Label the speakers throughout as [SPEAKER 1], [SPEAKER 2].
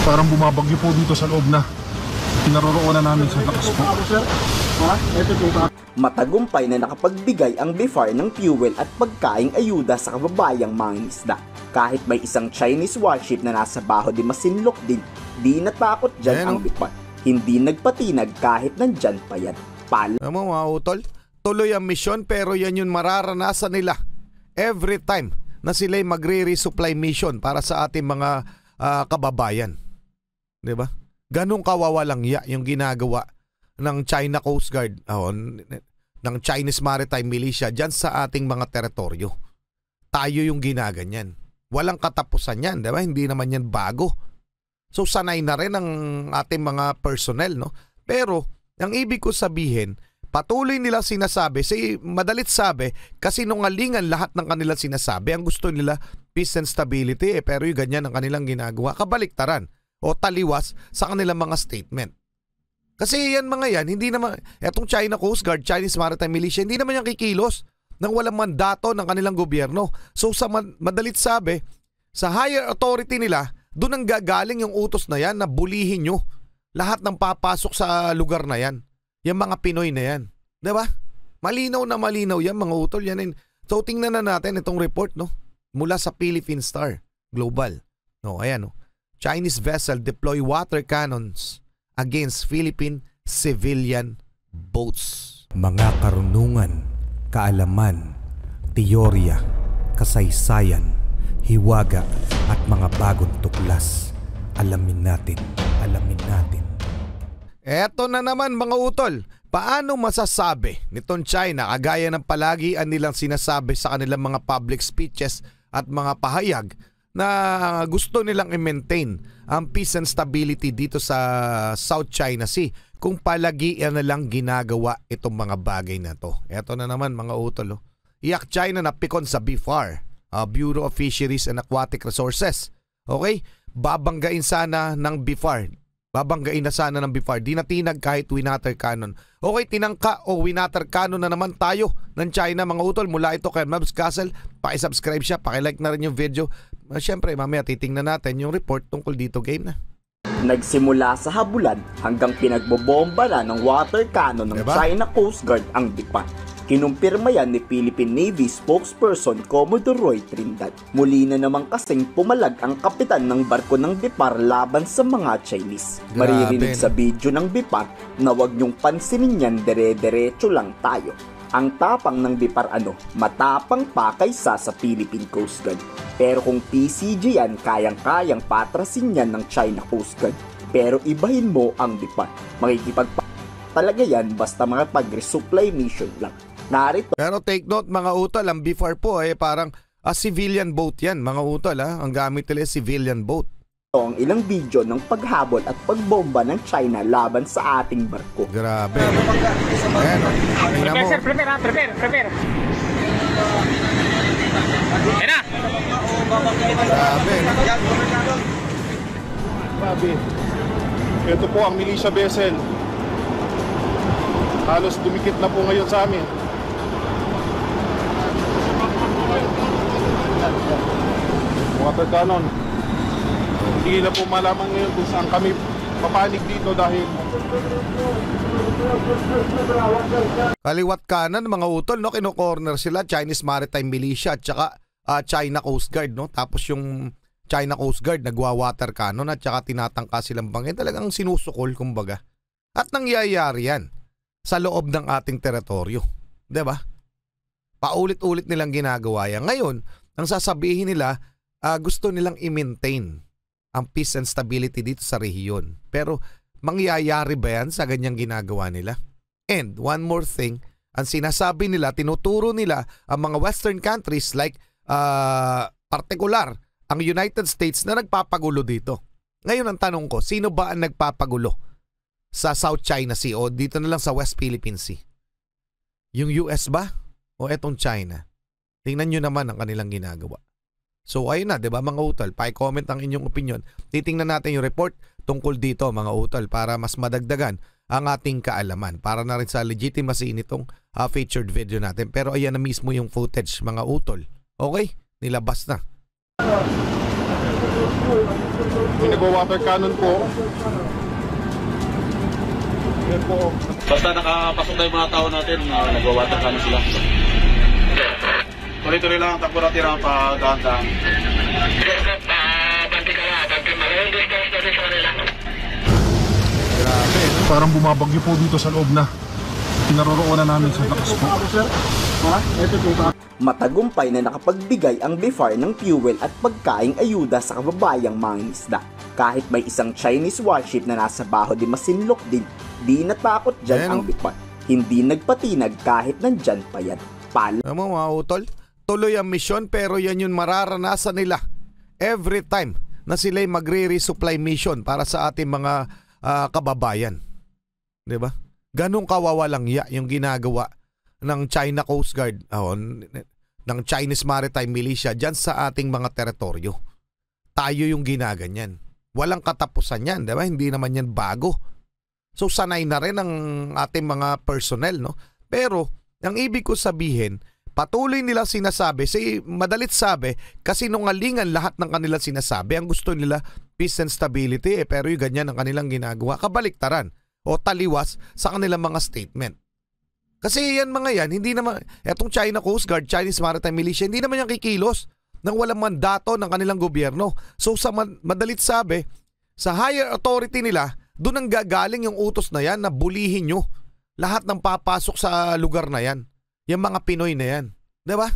[SPEAKER 1] Parang bumabagyo po dito sa loob na kinaroroonan namin sa lakas po.
[SPEAKER 2] Matagumpay na nakapagbigay ang BIFAR ng fuel at pagkaing ayuda sa kababayang mangingisda. Kahit may isang Chinese warship na nasa Baho de Masinloc din, di natakot dyan ang BIFAR. Hindi nagpatinag kahit nandyan pa yan.
[SPEAKER 3] Alam mo mga utol, tuloy ang misyon pero yan yung mararanasan nila every time na sila'y magre-resupply mission para sa ating mga kababayan. Diba? Ganong kawawalang yung ginagawa ng China Coast Guard, ng Chinese Maritime Militia dyan sa ating mga teritoryo. Tayo yung ginaganyan. Walang katapusan yan, diba? Hindi naman yan bago. So sanay na rin ang ating mga personnel, no? Pero ang ibig ko sabihin, patuloy nilang sinasabi, madalit sabi, kasi nungalingan lahat ng kanilang sinasabi. Ang gusto nila, peace and stability, pero yung ganyan ang kanilang ginagawa. Kabaliktaran o taliwas sa kanilang mga statement. Kasi yan mga yan, hindi naman, etong China Coast Guard, Chinese Maritime Militia, hindi naman yan kikilos nang walang mandato ng kanilang gobyerno. So sa madalit sabi, sa higher authority nila, doon ang gagaling yung utos na yan na bulihin nyo lahat ng papasok sa lugar na yan. Yung mga Pinoy na yan. Diba? Malinaw na malinaw yan mga utol. Yan. So tingnan na natin itong report, no? Mula sa Philippine Star Global. No, ayan, no? Chinese vessel deploy water cannons against Philippine civilian boats.
[SPEAKER 4] Mga karunungan, kaalaman, teorya, kasaysayan, hiwaga at mga bagong tuklas. Alamin natin.
[SPEAKER 3] Eto na naman mga utol, paano masasabi nitong China kagaya ng palagian nilang sinasabi sa kanilang mga public speeches at mga pahayag na gusto nilang i-maintain ang peace and stability dito sa South China Sea kung palagian na lang ginagawa itong mga bagay na to. Eto na naman mga utol. Iyak China na pikon sa BIFAR, Bureau of Fisheries and Aquatic Resources. Okay? Babanggain sana ng BIFAR. Di natinag kahit winater cannon. Okay, tinangka o winater cannon na naman tayo ng China mga utol. Mula ito kay Mabs Castle. Paki-subscribe siya, paki-like na rin yung video. Siyempre, mamaya titingnan natin yung report tungkol dito. Game na.
[SPEAKER 2] Nagsimula sa habulan hanggang pinagbobomba na ng water cannon ng China Coast Guard ang BIFAR. Kinumpirma yan ni Philippine Navy spokesperson Commodore Roy Trindad. Muli na naman kasing pumalag ang kapitan ng barko ng BIFAR laban sa mga Chinese. Maririnig sa video ng BIFAR na wag niyong pansinin yan, dire-diretso lang tayo. Ang tapang ng BIFAR matapang pa kaysa sa Philippine Coast Guard. Pero kung PCG yan, kayang-kayang patrasin yan ng China Coast Guard. Pero ibahin mo ang BIFAR. Talaga yan basta mga pag-resupply mission lang. Narito.
[SPEAKER 3] Pero take note mga utol, ang BIFAR po parang civilian boat yan mga utol. Ang gamit nila civilian boat.
[SPEAKER 2] Ang ilang video ng paghabol at pagbomba ng China laban sa ating barko.
[SPEAKER 3] Grabe. Ayan, tingnan mo.
[SPEAKER 5] Prepare. Ayan na.
[SPEAKER 3] Grabe.
[SPEAKER 1] Ito po ang militia vessel. Halos dumikit na po ngayon sa amin. Water cannon. Hindi na po malaman ngayon kung saan kami papanig dito dahil
[SPEAKER 3] kaliwat kanan mga utol, no? Kino-corner sila, Chinese Maritime Militia at saka China Coast Guard, no? Tapos yung China Coast Guard nagwa-water cannon at saka tinatangka silang bangin. Talagang sinusukol kumbaga. At nangyayari yan sa loob ng ating teritoryo. Diba? Paulit-ulit nilang ginagawa yan. Ngayon, ang sasabihin nila, gusto nilang i-maintain ang peace and stability dito sa rehiyon. Pero mangyayari ba yan sa ganyang ginagawa nila? And one more thing, ang sinasabi nila, tinuturo nila ang mga Western countries like partikular ang United States na nagpapagulo dito. Ngayon ang tanong ko, sino ba ang nagpapagulo sa South China Sea o dito na lang sa West Philippine Sea? Yung US ba? O etong China? Tingnan nyo naman ang kanilang ginagawa. So ayun na, 'di ba mga utol? Pa-comment ang inyong opinion. Titingnan natin yung report tungkol dito mga utol para mas madagdagan ang ating kaalaman para na rin sa legitimacy nitong featured video natin. Pero ayan na mismo yung footage mga utol. Okay? Nilabas na.
[SPEAKER 1] May nagwa-water cannon po. Yan po.
[SPEAKER 6] Basta nakapasok na yung mga tao natin, nagwa-water cannon sila. Tuloy-tuloy lang ang takbo natin ang pagdahan-dahan.
[SPEAKER 1] Parang bumabagyo po dito sa loob na pinaroroonan namin sa lakas po.
[SPEAKER 2] Matagumpay na nakapagbigay ang BIFAR ng fuel at pagkaing ayuda sa kababayang mangingisda. Kahit may isang Chinese warship na nasa Baho de Masinloc din, di natakot dyan ang BIFAR. Hindi nagpatinag kahit nandyan pa yan.
[SPEAKER 3] Alam mo mga utol, tuloy ang misyon pero yan yung mararanasan nila every time na sila'y magre-resupply mission para sa ating mga kababayan. 'Di ba? Ganong kawawalang ya yung ginagawa ng China Coast Guard, ng Chinese Maritime Militia dyan sa ating mga teritoryo. Tayo yung ginaganyan. Walang katapusan yan, 'di ba? Hindi naman yan bago. So sanay na rin ang ating mga personnel, no? Pero ang ibig ko sabihin, patuloy nila sinasabi, madalit sabi, kasi nungalingan lahat ng kanilang sinasabi. Ang gusto nila, peace and stability, pero yung ganyan ang kanilang ginagawa. Kabaliktaran o taliwas sa kanilang mga statement. Kasi yan mga yan, hindi naman, etong China Coast Guard, Chinese Maritime Militia, hindi naman yan kikilos nang walang mandato ng kanilang gobyerno. So sa madalit sabi, sa higher authority nila, doon ang gagaling yung utos na yan na bulihin nyo lahat ng papasok sa lugar na yan. Yung mga Pinoy na yan. Diba?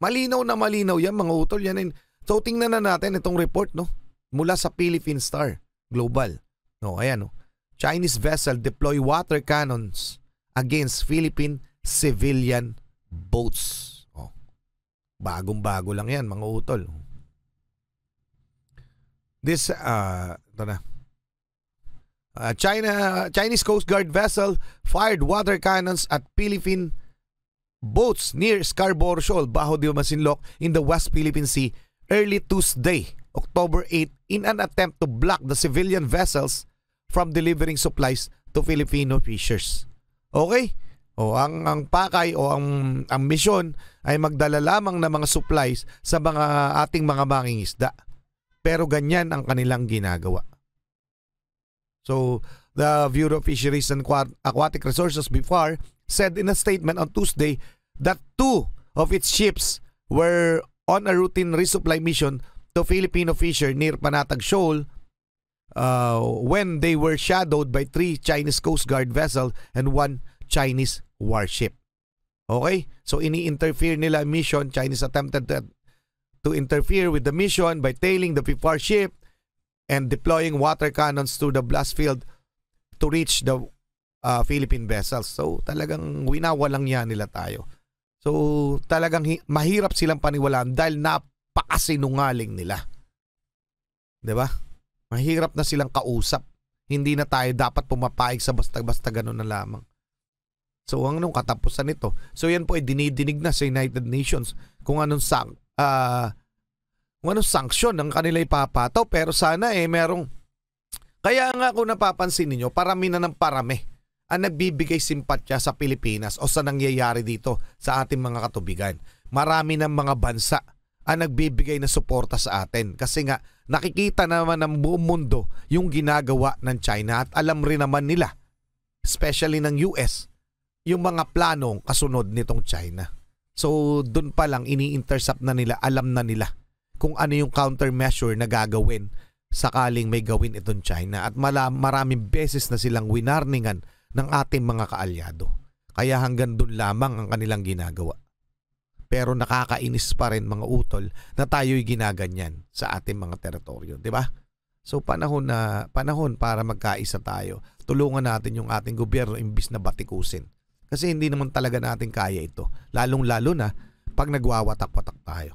[SPEAKER 3] Malinaw na malinaw yan mga utol. Yan. So tingnan na natin itong report, no? Mula sa Philippine Star Global. No, ayan, no? Chinese vessel deploy water cannons against Philippine civilian boats. Oh. Bagong-bago lang yan mga utol. This, ito na. Chinese Coast Guard vessel fired water cannons at Philippine boats near Scarborough Shoal, Baho de Masinloc in the West Philippine Sea early Tuesday, October 8, in an attempt to block the civilian vessels from delivering supplies to Filipino fishers. Okay? O ang pakay o ang misyon ay magdala lamang ng mga supplies sa mga ating mga mangingisda. Pero ganyan ang kanilang ginagawa. So, the Bureau of Fisheries and Aquatic Resources, BIFAR, said in a statement on Tuesday that 2 of its ships were on a routine resupply mission to Filipino fisher near Panatag Shoal when they were shadowed by 3 Chinese Coast Guard vessels and 1 Chinese warship. Okay? So ini-interfere nila ang mission. Chinese attempted to interfere with the mission by tailing the BIFAR ship and deploying water cannons to the blast field to reach the Philippine vessels. So talagang winawalang yan nila tayo. So talagang mahirap silang paniwalaan dahil napakasinungaling nila. 'Di ba? Mahirap na silang kausap. Hindi na tayo dapat pumapayag sa basta-basta gano'n na lamang. So anong katapusan nito? So yan po ay dinidinig na sa United Nations kung anong sanction ng kanila ipapataw, pero sana merong, kaya nga kung napapansin niyo, parami na ng parami ang nagbibigay simpatya sa Pilipinas o sa nangyayari dito sa ating mga katubigan. Marami ng mga bansa ang nagbibigay na suporta sa atin kasi nga nakikita naman ng buong mundo yung ginagawa ng China at alam rin naman nila, especially ng US, yung mga planong kasunod nitong China. So dun pa lang ini-intercept na nila, alam na nila kung ano yung countermeasure na gagawin sakaling may gawin itong China. At maraming beses na silang winarningan ng ating mga kaalyado. Kaya hanggang dun lamang ang kanilang ginagawa. Pero nakakainis pa rin mga utol na tayo'y ginaganyan sa ating mga teritoryo. Diba? So panahon para magkaisa tayo. Tulungan natin yung ating gobyerno imbis na batikusin. Kasi hindi naman talaga natin kaya ito. Lalong-lalo na pag nagwawatak-watak tayo.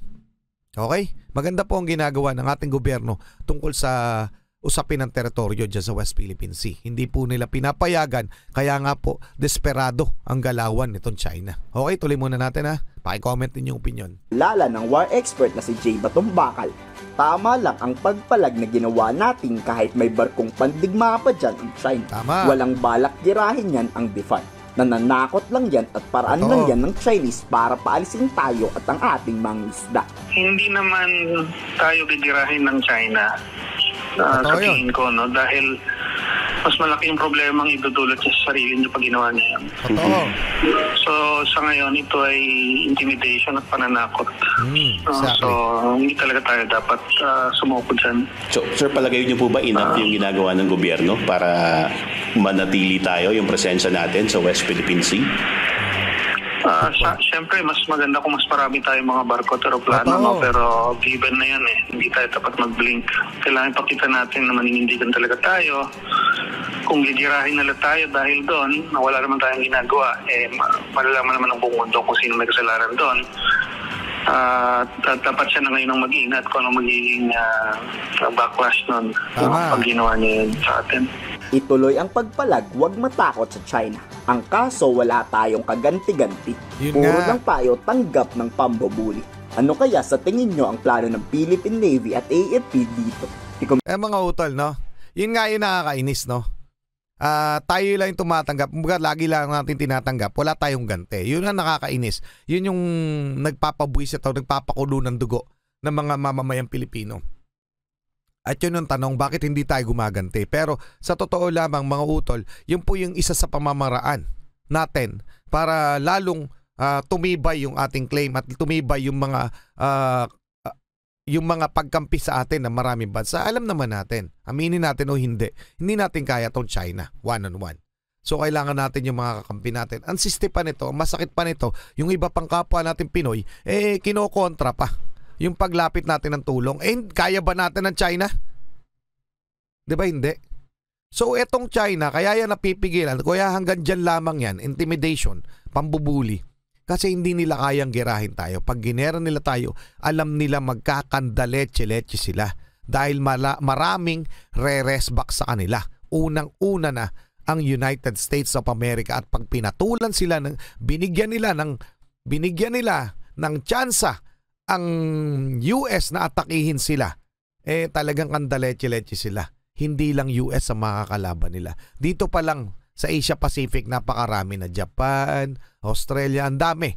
[SPEAKER 3] Okay? Maganda po ang ginagawa ng ating gobyerno tungkol sa usapin ng teritoryo dyan sa West Philippine Sea. Hindi po nila pinapayagan, kaya nga po desperado ang galawan nitong China. Okay, tuloy muna natin ha. Paki-comment din yung opinion.
[SPEAKER 2] Lala ng war expert na si Jay Batumbakal, tama lang ang pagpalag na ginawa natin kahit may barkong pandigma pa dyan ang China.
[SPEAKER 3] Tama.
[SPEAKER 2] Walang balak girahin yan ang BIFAR. Nananakot lang yan at paraan
[SPEAKER 3] Totoo.
[SPEAKER 2] lang yan ng Chinese para paalisin tayo at ang ating mga isda.
[SPEAKER 7] Hindi naman tayo gigirahin ng China.
[SPEAKER 3] Totoo
[SPEAKER 7] Sa
[SPEAKER 3] yun.
[SPEAKER 7] tingin ko, no? Dahil mas malaki yung problema ang idudulot niya sa sarili niya pag ginawa niya yan.
[SPEAKER 3] Totoo.
[SPEAKER 7] So, sa ngayon, ito ay intimidation at pananakot.
[SPEAKER 3] Exactly.
[SPEAKER 7] So, hindi talaga tayo dapat sumuko dyan.
[SPEAKER 8] So, sir, palagay niyo po ba enough yung ginagawa ng gobyerno para manatili tayo yung presensya natin sa West Philippine Sea?
[SPEAKER 7] Siyempre, mas maganda kung mas marami tayong mga barko at aeroplano,
[SPEAKER 3] Totoo.
[SPEAKER 7] no? Pero given na yan hindi tayo dapat mag-blink. Kailangan pakita natin na maninindigan talaga tayo. Kung gigirahin nila tayo dahil doon, na wala naman tayong ginagawa, malalaman naman ng buong mundo kung sino may kasalanan doon. Dapat siya na ngayon ang mag-ingat kung ano magiging backlash nun
[SPEAKER 3] Tama.
[SPEAKER 7] pag ginawa niya yun sa atin.
[SPEAKER 2] Ituloy ang pagpalag, huwag matakot sa China. Ang kaso, wala tayong kaganti-ganti.
[SPEAKER 3] Yun
[SPEAKER 2] Puro
[SPEAKER 3] nga.
[SPEAKER 2] lang tayo tanggap ng pambubuli. Ano kaya sa tingin nyo ang plano ng Philippine Navy at AFP dito?
[SPEAKER 3] Mga utol, no? Yun nga yung nakakainis, no? Tayo lang yung tumatanggap. Kumbaga, lagi lang natin tinatanggap. Wala tayong ganti. Yun ang nakakainis. Yun yung nagpapabuisit o nagpapakulo ng dugo ng mga mamamayang Pilipino. At yun ang tanong, bakit hindi tayo gumaganti? Pero sa totoo lamang, mga utol, yun po yung isa sa pamamaraan natin para lalong tumibay yung ating claim at tumibay yung mga pagkampi sa atin ng maraming bansa. Alam naman natin, aminin natin o hindi natin kaya tong China one-on-one. So kailangan natin yung mga kakampi natin. Ang siste pa nito, masakit pa nito, yung iba pang kapwa natin Pinoy, kinokontra pa yung paglapit natin ng tulong. Kaya ba natin ng China? Di ba hindi? So etong China, kaya yan napipigilan, kaya hanggang dyan lamang yan, intimidation, pambubuli. Kasi hindi nila kayang girahin tayo. Pag ginera nila tayo, alam nila magkakandaleche-leche sila. Dahil maraming re-resback sa kanila. Unang-una na ang United States of America. At pag pinatulan sila, binigyan nila ng tsansa ang US na atakihin sila, talagang kandaleche-leche sila. Hindi lang US ang makakalaban nila. Dito pa lang sa Asia Pacific, napakarami na. Japan, Australia, ang dami.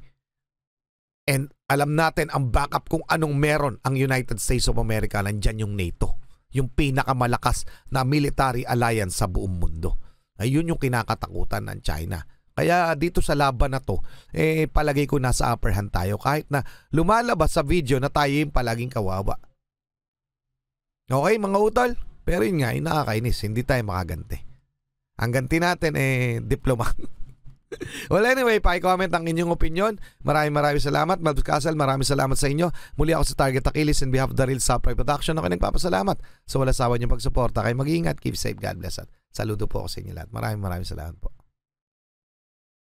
[SPEAKER 3] And alam natin ang backup kung anong meron ang United States of America. Nandyan yung NATO. Yung pinakamalakas na military alliance sa buong mundo. Ayun yung kinakatakutan ng China. Kaya dito sa laban na to, palagay ko nasa upper hand tayo. Kahit na lumalabas sa video na tayo yung palaging kawawa. Okay, mga utol? Pero yun nga, nakakainis. Hindi tayo makaganti. Ang ganti natin, diploma. Well, anyway, paki-comment ang inyong opinion. Maraming salamat. Malbus Casal, maraming salamat sa inyo. Muli ako sa Target Achilles in behalf of the Real Supply Production. Ako nagpapasalamat sa wala sawa niyong pagsuporta. Kayo mag-iingat. Keep safe. God bless. Saludo po ako sa inyo lahat. Maraming salamat po.